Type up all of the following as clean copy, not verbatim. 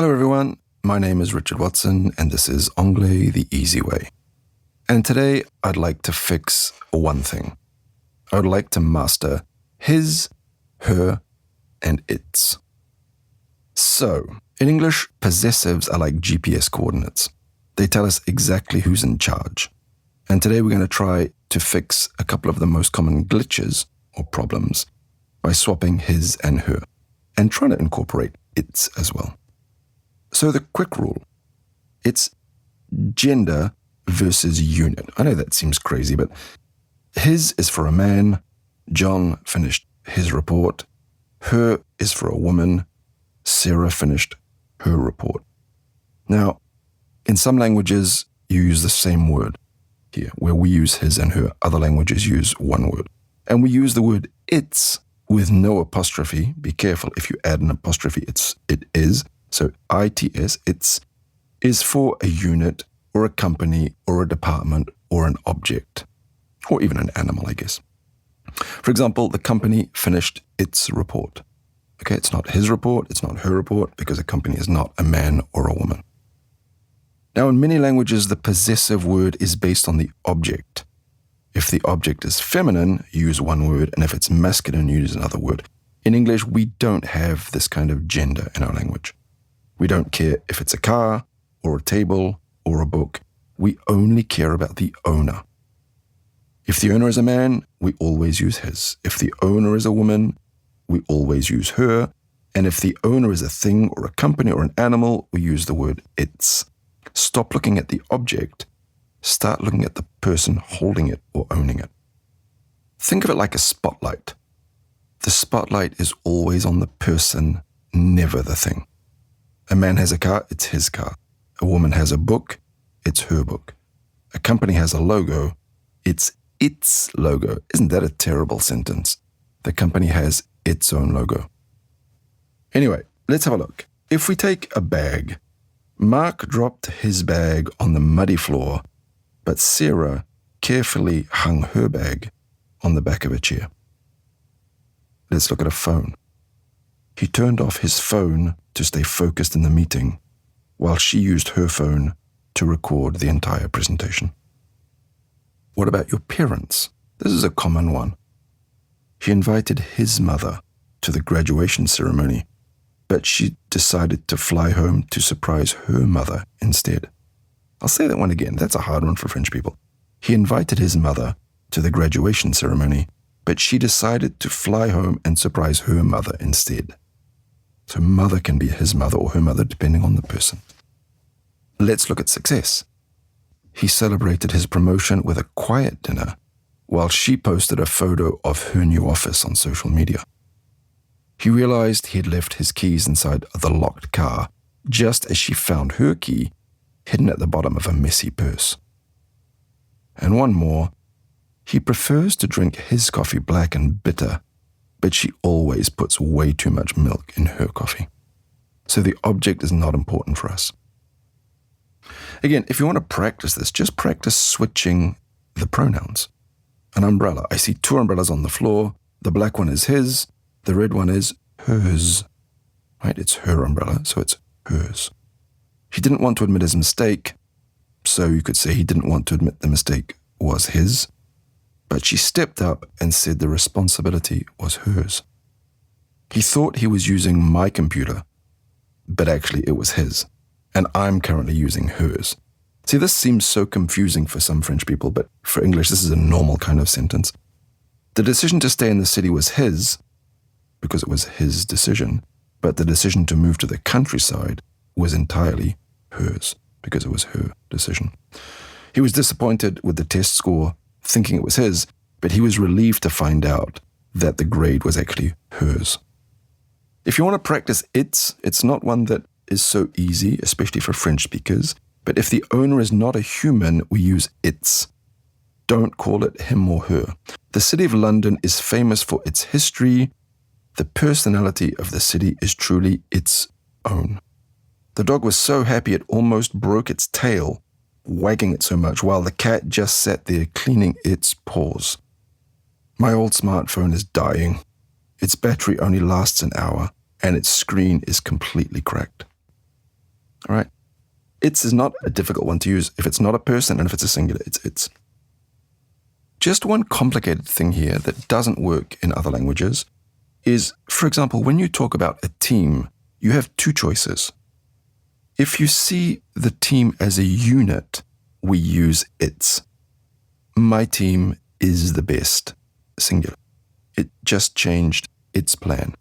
Hello everyone, my name is Richard Watson and this is Anglais the Easy Way. And today I'd like to fix one thing. I would like to master his, her, and its. So, in English, possessives are like GPS coordinates. They tell us exactly who's in charge. And today we're going to try to fix a couple of the most common glitches or problems by swapping his and her and trying to incorporate its as well. So the quick rule, it's gender versus unit. I know that seems crazy, but his is for a man. John finished his report. Her is for a woman. Sarah finished her report. Now, in some languages, you use the same word here, where we use his and her. Other languages use one word. And we use the word its with no apostrophe. Be careful, if you add an apostrophe, it is. So its, its, is for a unit or a company or a department or an object, or even an animal, I guess. For example, the company finished its report. Okay, it's not his report, it's not her report, because a company is not a man or a woman. Now, in many languages, the possessive word is based on the object. If the object is feminine, you use one word, and if it's masculine, you use another word. In English, we don't have this kind of gender in our language. We don't care if it's a car, or a table, or a book. We only care about the owner. If the owner is a man, we always use his. If the owner is a woman, we always use her. And if the owner is a thing or a company or an animal, we use the word its. Stop looking at the object. Start looking at the person holding it or owning it. Think of it like a spotlight. The spotlight is always on the person, never the thing. A man has a car, it's his car. A woman has a book, it's her book. A company has a logo, it's its logo. Isn't that a terrible sentence? The company has its own logo. Anyway, let's have a look. If we take a bag, Mark dropped his bag on the muddy floor, but Sarah carefully hung her bag on the back of a chair. Let's look at a phone. He turned off his phone to stay focused in the meeting, while she used her phone to record the entire presentation. What about your parents? This is a common one. He invited his mother to the graduation ceremony, but she decided to fly home to surprise her mother instead. I'll say that one again. That's a hard one for French people. He invited his mother to the graduation ceremony, but she decided to fly home and surprise her mother instead. So mother can be his mother or her mother, depending on the person. Let's look at success. He celebrated his promotion with a quiet dinner while she posted a photo of her new office on social media. He realized he had left his keys inside the locked car just as she found her key hidden at the bottom of a messy purse. And one more, he prefers to drink his coffee black and bitter, but she always puts way too much milk in her coffee. So the object is not important for us. Again, if you want to practice this, just practice switching the pronouns. An umbrella. I see two umbrellas on the floor. The black one is his. The red one is hers. Right? It's her umbrella, so it's hers. He didn't want to admit his mistake, so you could say he didn't want to admit the mistake was his, but she stepped up and said the responsibility was hers. He thought he was using my computer, but actually it was his, and I'm currently using hers. See, this seems so confusing for some French people, but for English, this is a normal kind of sentence. The decision to stay in the city was his, because it was his decision, but the decision to move to the countryside was entirely hers, because it was her decision. He was disappointed with the test score, thinking it was his, but he was relieved to find out that the grade was actually hers. If you want to practice it's not one that is so easy, especially for French speakers, but if the owner is not a human, we use its. Don't call it him or her. The city of London is famous for its history. The personality of the city is truly its own. The dog was so happy it almost broke its tail, wagging it so much, while the cat just sat there cleaning its paws. My old smartphone is dying. Its battery only lasts an hour, and its screen is completely cracked. Its is not a difficult one to use. If it's not a person and if it's a singular, it's its. Just one complicated thing here that doesn't work in other languages is, for example, when you talk about a team, you have two choices. If you see the team as a unit, we use its. My team is the best, singular. It just changed its plan.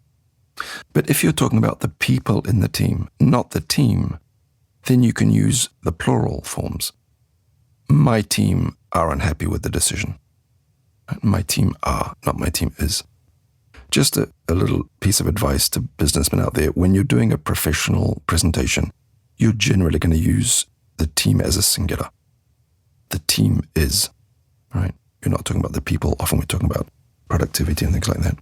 But if you're talking about the people in the team, not the team, then you can use the plural forms. My team are unhappy with the decision. My team are, not my team is. Just a little piece of advice to businessmen out there. When you're doing a professional presentation, you're generally going to use the team as a singular. The team is, right? You're not talking about the people. Often we're talking about productivity and things like that.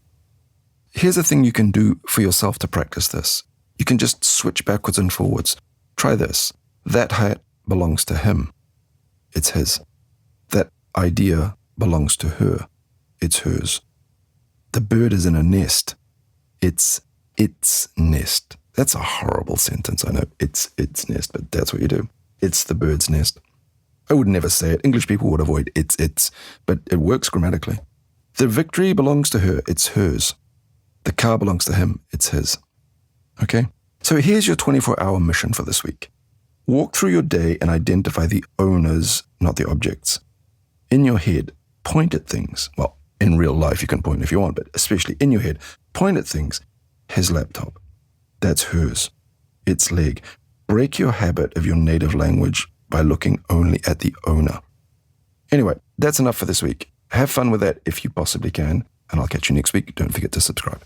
Here's a thing you can do for yourself to practice this. You can just switch backwards and forwards. Try this. That hat belongs to him. It's his. That idea belongs to her. It's hers. The bird is in a nest. It's its nest. That's a horrible sentence, I know. It's its nest, but that's what you do. It's the bird's nest. I would never say it. English people would avoid its, but it works grammatically. The victory belongs to her. It's hers. The car belongs to him. It's his. Okay? So here's your 24-hour mission for this week. Walk through your day and identify the owners, not the objects. In your head, point at things. Well, in real life you can point if you want, but especially in your head, point at things. His laptop. That's hers. Its leg. Break your habit of your native language by looking only at the owner. Anyway, that's enough for this week. Have fun with that if you possibly can, and I'll catch you next week. Don't forget to subscribe.